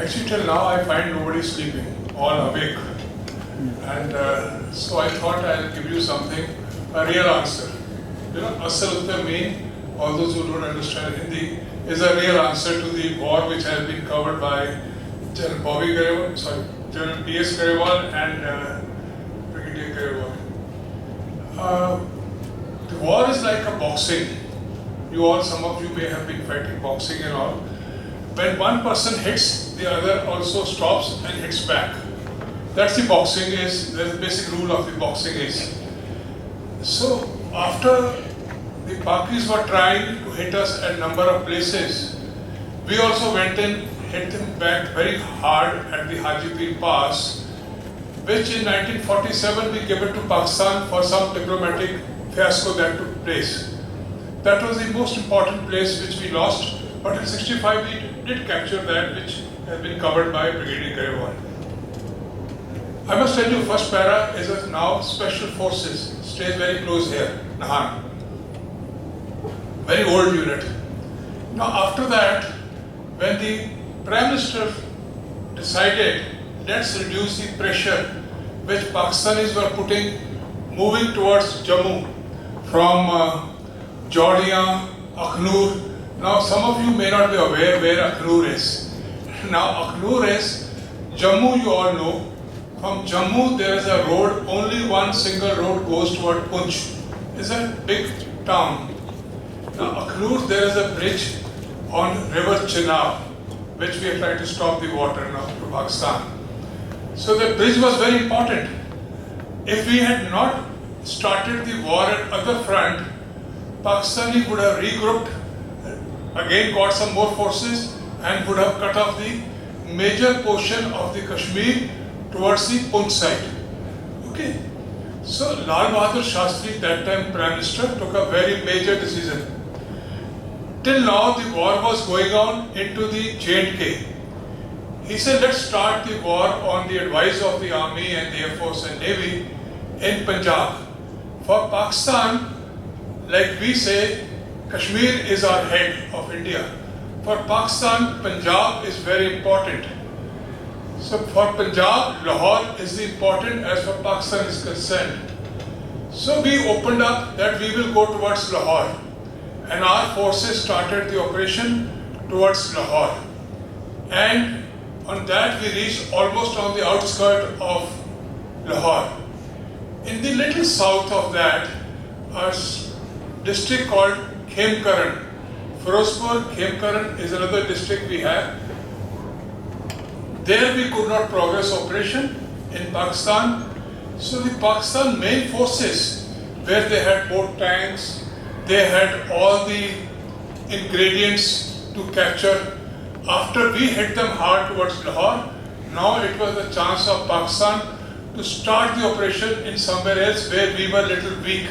Actually, till now I find nobody sleeping, all awake. And so I thought I'll give you something, a real answer. You know, Asal Uttar mean, all those who don't understand Hindi, is a real answer to the war which has been covered by General Bobby Garewal, General P.S. Garewal and Brigadier Garewal. The war is like a boxing. Some of you may have been fighting boxing and all. When one person hits, the other also stops and hits back. That's the boxing is, the basic rule of the boxing is. So after the Pakis were trying to hit us at a number of places, we also went in, hit them back very hard at the Hajipir Pass, which in 1947 we gave it to Pakistan for some diplomatic fiasco that took place. That was the most important place which we lost, but in 65 we did capture that, which has been covered by Brigadier Garewal. I must tell you, first para is a now Special Forces, stays very close here, Nahan. Very old unit. Now after that, when the Prime Minister decided, let's reduce the pressure which Pakistanis were putting, moving towards Jammu from Jordia, Akhnur. Now some of you may not be aware where Akhnur is. Now Akhnur is Jammu, you all know. From Jammu there is a road, only one single road goes toward Punch. It's a big town. Now Akhnur there is a bridge on river Chenab, which we are trying to stop the water now to Pakistan. So the bridge was very important. If we had not started the war at other front, Pakistani would have regrouped, again got some more forces and would have cut off the major portion of the Kashmir towards the Punch side. Okay. So Lal Bahadur Shastri, that time Prime Minister, took a very major decision. Till now the war was going on into the J&K. He said, let's start the war on the advice of the Army and the Air Force and Navy in Punjab. For Pakistan, like we say, Kashmir is our head of India. For Pakistan, Punjab is very important. So for Punjab, Lahore is important as far as Pakistan is concerned. So we opened up that we will go towards Lahore. And our forces started the operation towards Lahore. And on that we reached almost on the outskirts of Lahore. In the little south of that, a district called Khemkaran. Firozpur, Khemkaran is another district we have. There we could not progress operation in Pakistan. So the Pakistan main forces, where they had more tanks, they had all the ingredients to capture. After we hit them hard towards Lahore, now it was the chance of Pakistan to start the operation in somewhere else where we were a little weak.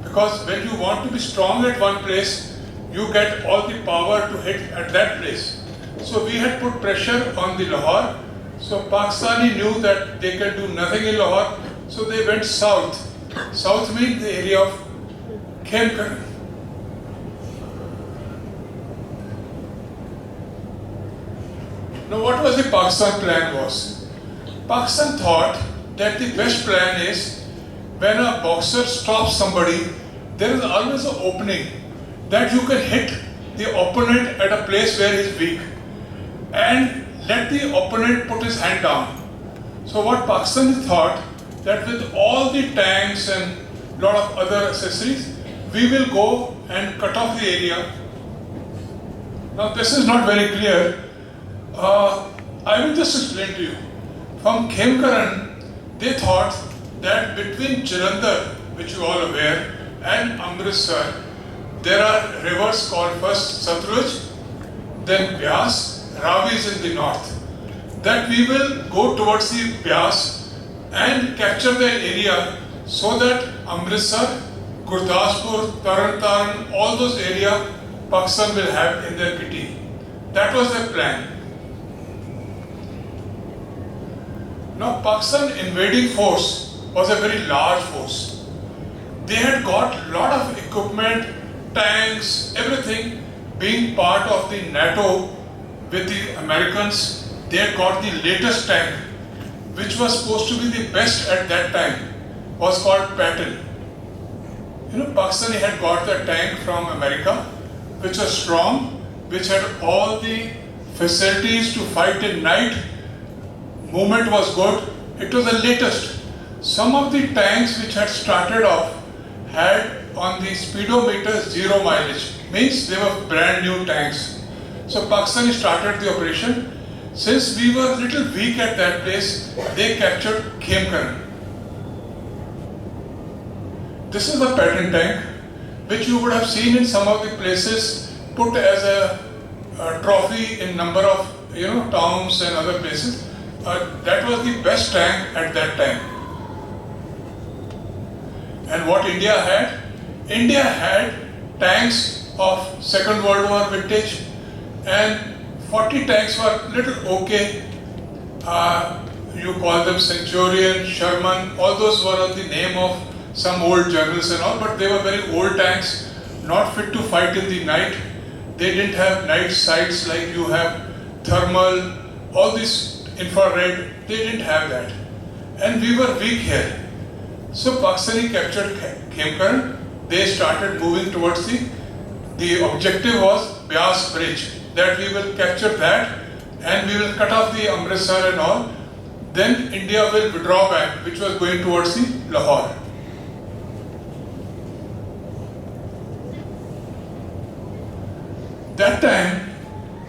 Because when you want to be strong at one place, you get all the power to hit at that place. So we had put pressure on the Lahore. So Pakistani knew that they can do nothing in Lahore, so they went south. South means the area of Khemkaran. Now what was the Pakistan plan was? Pakistan thought that the best plan is when a boxer stops somebody, there is always an opening that you can hit the opponent at a place where he is weak and let the opponent put his hand down. So what Pakistan thought, that with all the tanks and lot of other accessories, we will go and cut off the area. Now this is not very clear. I will just explain to you. From Khemkaran, they thought that between Jalandhar, which you all are aware, and Amritsar, there are rivers called first Satluj, then Byas, Ravi is in the north. That we will go towards the Byas and capture the area so that Amritsar, Gurdaspur, Taran, all those areas Pakistan will have in their kitty. That was their plan. Now Pakistan invading force was a very large force. They had got a lot of equipment, tanks, everything, being part of the NATO with the Americans they got the latest tank, which was supposed to be the best at that time, was called Patel. Pakistani had got the tank from America, which was strong, which had all the facilities to fight in night. Movement was good. It was the latest. Some of the tanks which had started off had on the speedometers 0 mileage, means they were brand new tanks. So Pakistani started the operation. Since we were a little weak at that place, they captured Khemkaran. This is the pattern tank, which you would have seen in some of the places put as a trophy in number of towns and other places. That was the best tank at that time. And what India had? India had tanks of Second World War vintage, and 40 tanks were little okay. You call them Centurion, Sherman, all those were on the name of some old generals and all, but they were very old tanks, not fit to fight in the night. They didn't have night sights like you have, thermal, all this infrared, they didn't have that. And we were weak here. So Pakistani captured Khemkaran. They started moving towards the objective was Beas Bridge, that we will capture that and we will cut off the Amritsar and all. Then India will withdraw back, which was going towards the Lahore. That time,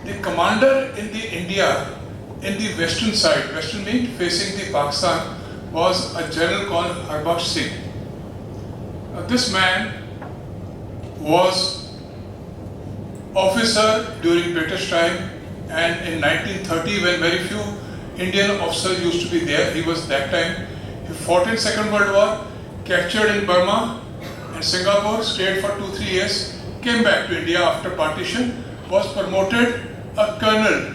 the commander in the India, in the western side, western means facing the Pakistan, was a general called Harbaksh Singh. Now, this man was officer during British time, and in 1930, when very few Indian officers used to be there, he was that time. He fought in Second World War, captured in Burma and Singapore, stayed for 2-3 years, came back to India after partition, was promoted a colonel.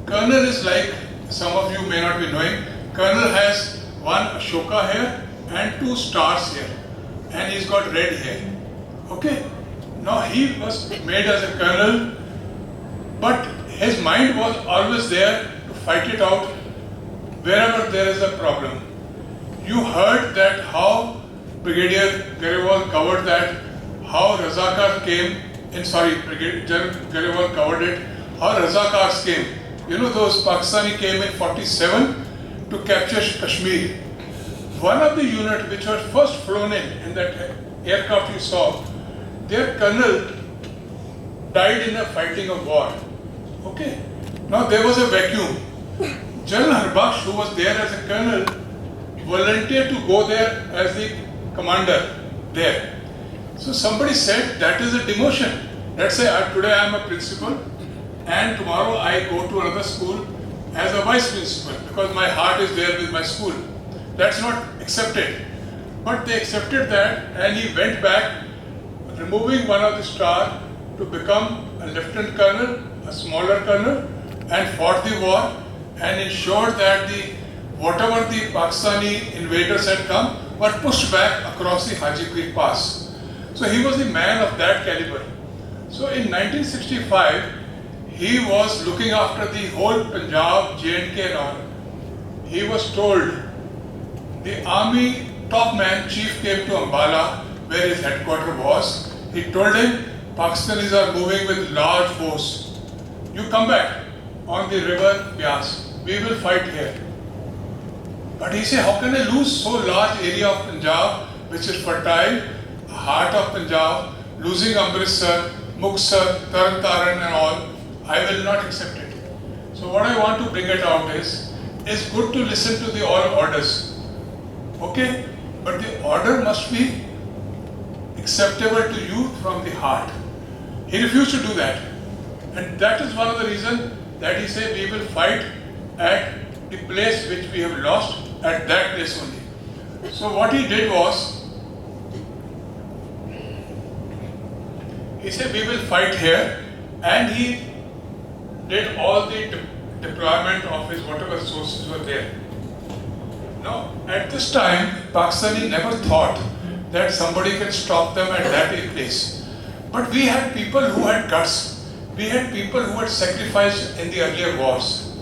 Colonel is like, some of you may not be knowing, colonel has one Ashoka here and 2 stars here, and he's got red hair. Okay? Now he was made as a colonel, but his mind was always there to fight it out wherever there is a problem. You heard that how Brigadier Garewal covered that, how Razakar came, Brigadier Garewal covered it, how Razakars came. Those Pakistani came in 47 to capture Kashmir. One of the unit which was first flown in that aircraft you saw, their colonel died in a fighting of war. Okay. Now there was a vacuum. General Harbaksh, who was there as a colonel, volunteered to go there as the commander there. So somebody said that is a demotion. Let's say today I am a principal and tomorrow I go to another school as a vice principal because my heart is there with my school. That's not accepted. But they accepted that, and he went back, removing one of the stars to become a lieutenant colonel, a smaller colonel, and fought the war and ensured that whatever the Pakistani invaders had come were pushed back across the Haji Creek Pass. So he was the man of that caliber. So in 1965, he was looking after the whole Punjab, J&K and all. He was told, the army top man chief came to Ambala, where his headquarters was. He told him, Pakistanis are moving with large force. You come back on the river Beas. We will fight here. But he said, how can I lose so large area of Punjab, which is fertile, heart of Punjab, losing Amritsar, Muksar, Taran Taran and all? I will not accept it. So what I want to bring it out is, it's good to listen to the all orders. Okay? But the order must be acceptable to you from the heart. He refused to do that. And that is one of the reasons that he said we will fight at the place which we have lost, at that place only. So what he did was, he said we will fight here, and he did all the deployment of his whatever sources were there. Now, at this time, Pakistani never thought that somebody can stop them at that place. But we had people who had guts. We had people who had sacrificed in the earlier wars.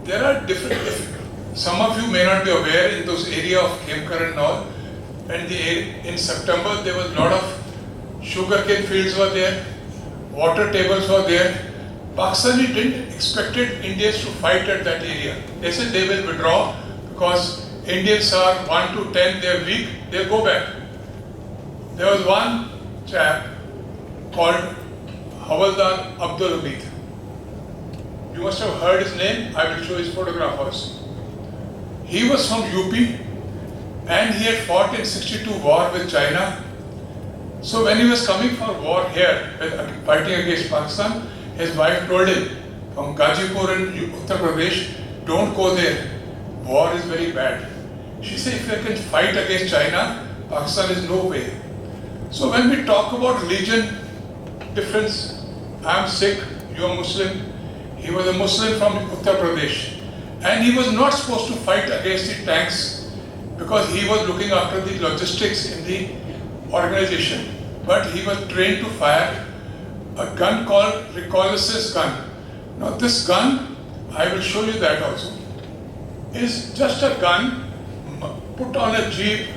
there are different, some of you may not be aware in those area of Khemkar and all, and in September there was a lot of sugarcane fields were there, water tables were there. Pakistani didn't expected Indians to fight at that area. They said they will withdraw because Indians are 1 to 10, they are weak, they'll go back. There was one chap called Havaldar Abdul Hamid. You must have heard his name, I will show his photograph also. He was from UP and he had fought in 62 war with China. So when he was coming for war here, fighting against Pakistan, his wife told him, from Gazipur in Uttar Pradesh, don't go there, war is very bad. She said, if you can fight against China, Pakistan is no way. So when we talk about religion difference, I am Sikh, you are Muslim. He was a Muslim from Uttar Pradesh. And he was not supposed to fight against the tanks because he was looking after the logistics in the organization. But he was trained to fire a gun called recoilless gun. Now this gun, I will show you that also, is just a gun put on a jeep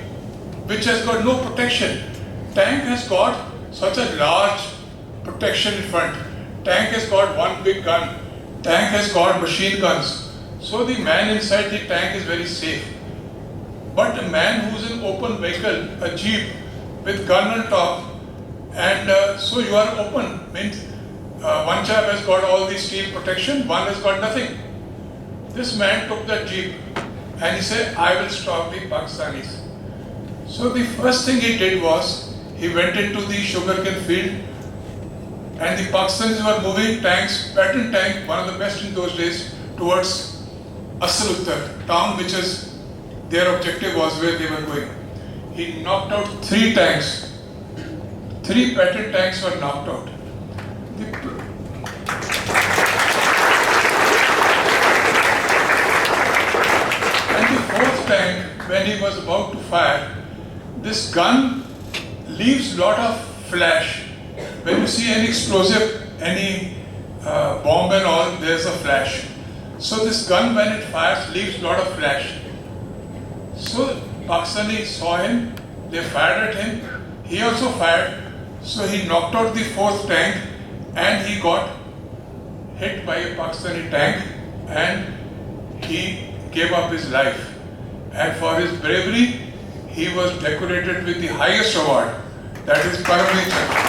which has got no protection. Tank has got such a large protection in front. Tank has got one big gun. Tank has got machine guns. So the man inside the tank is very safe. But a man who's in open vehicle, a jeep with gun on top, and so you are open, means one chap has got all the steel protection, one has got nothing. This man took that jeep and he said, I will stop the Pakistanis. So the first thing he did was, he went into the sugarcane field and the Pakistanis were moving tanks, pattern tank, one of the best in those days, towards Asal Uttar, town which is, their objective was where they were going. He knocked out 3 tanks. 3 pattern tanks were knocked out. And the 4th tank, when he was about to fire, this gun leaves lot of flash. When you see any explosive, any bomb and all, there's a flash. So this gun, when it fires, leaves lot of flash. So Pakistani saw him, they fired at him, he also fired. So he knocked out the 4th tank and he got hit by a Pakistani tank and he gave up his life. And for his bravery, he was decorated with the highest award, that is Paramveer Chakra.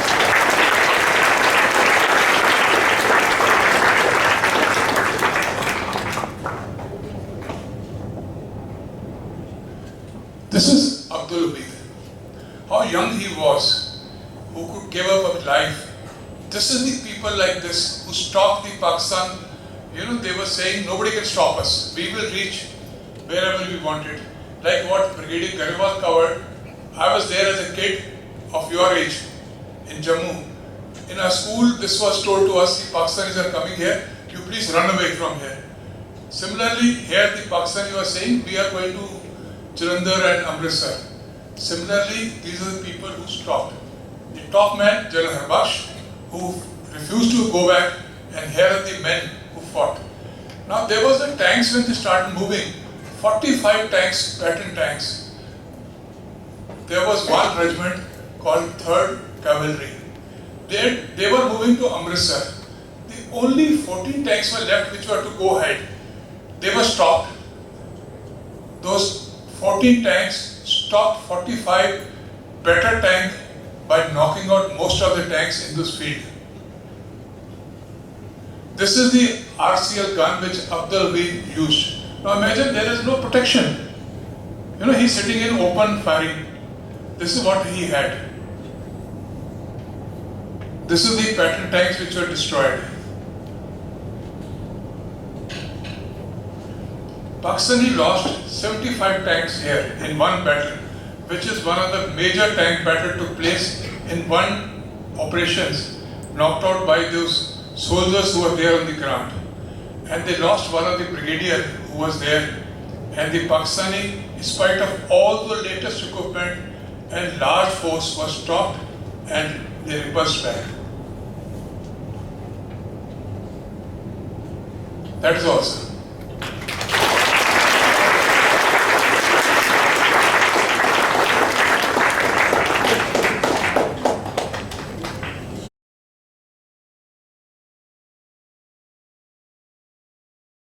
This is Abdul Hamid. How young he was, who could give up his life. This is the people like this who stopped the Pakistan. You know, they were saying nobody can stop us. We will reach wherever we wanted. Like what Brigadier Garewal covered. I was there as a kid of your age in Jammu. In our school, this was told to us, the Pakistanis are coming here, you please run away from here. Similarly, here the Pakistanis were saying, we are going to Jalandhar and Amritsar. Similarly, these are the people who stopped. The top man, General Harbakhsh, who refused to go back, and here are the men who fought. Now there was the tanks when they started moving, 45 tanks, pattern tanks. There was one regiment called 3rd Cavalry. They were moving to Amritsar. The only 14 tanks were left which were to go ahead. They were stopped. Those 14 tanks stopped 45 better tanks by knocking out most of the tanks in this field. This is the RCL gun which Abdul Hamid used. Now imagine there is no protection. You know, he's sitting in open firing. This is what he had. This is the pattern tanks which were destroyed. Pakistani lost 75 tanks here in one battle, which is one of the major tank battle took place in one operations, knocked out by those soldiers who were there on the ground. And they lost one of the brigadier who was there. And the Pakistani, in spite of all the latest equipment and large force, was stopped and they repulsed back. That is all, sir.